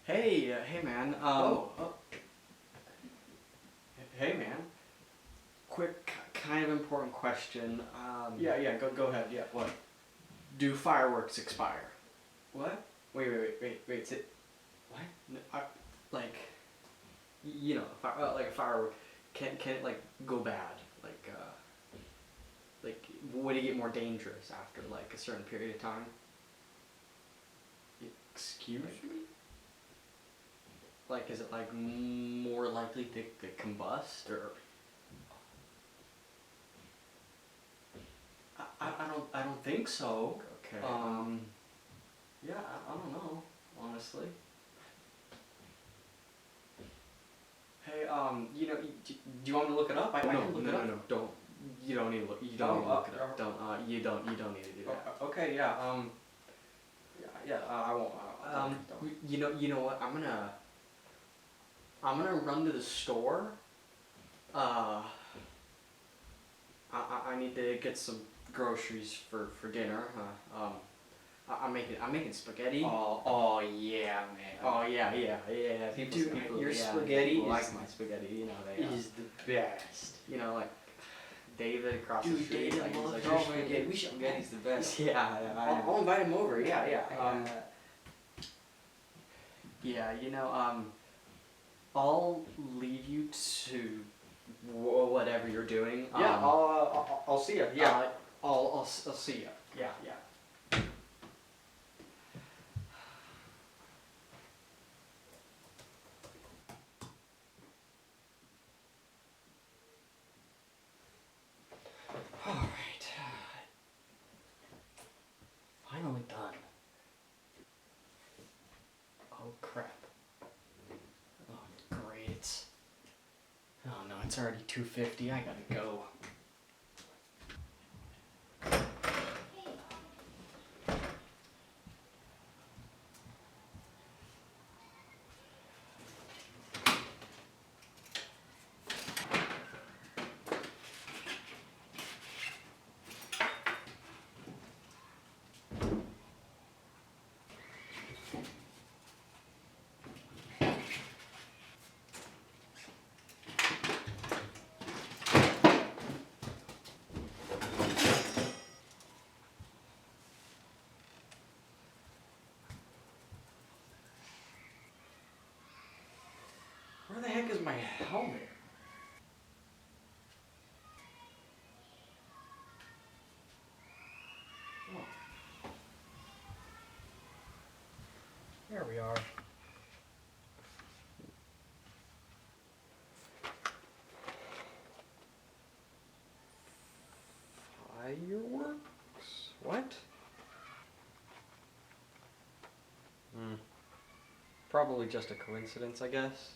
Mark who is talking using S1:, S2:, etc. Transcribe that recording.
S1: Hey man.
S2: Oh.
S1: Hey man. Quick, kind of important question.
S2: Yeah. Go ahead. Yeah. What?
S1: Do fireworks expire?
S2: What? Wait. What?
S1: Like, like a firework, can it like go bad? Like, would it get more dangerous after like a certain period of time?
S2: Excuse me?
S1: Like, is it like more likely to combust or?
S2: I don't think so.
S1: Okay.
S2: Yeah. I don't know. Honestly. Hey. Do you want me to look it up? I can look it up.
S1: No. Don't. You don't need to look. You don't need to look it up. Don't. You don't need to do that.
S2: Okay. Yeah. Yeah. I won't.
S1: You know what? I'm gonna run to the store. I need to get some groceries for dinner. I'm making spaghetti.
S2: Oh yeah, man.
S1: Oh yeah.
S2: Your spaghetti
S1: people
S2: is
S1: like my spaghetti. You know they.
S2: Is the best.
S1: You know, like David across the
S2: Dude,
S1: street.
S2: David
S1: Like, he's
S2: loves
S1: like,
S2: your
S1: oh,
S2: spaghetti.
S1: my spaghetti's the best. Yeah.
S2: I'll invite him over. Yeah.
S1: Yeah, I'll leave you to whatever you're doing.
S2: Yeah, I'll see you. Yeah.
S1: I'll see you. Yeah. All right. Finally done. Oh crap. Oh great. Oh no, it's already 2:50. I gotta go.
S2: Where the heck is my helmet? Oh. There we are.
S1: Fireworks? What? Probably just a coincidence, I guess.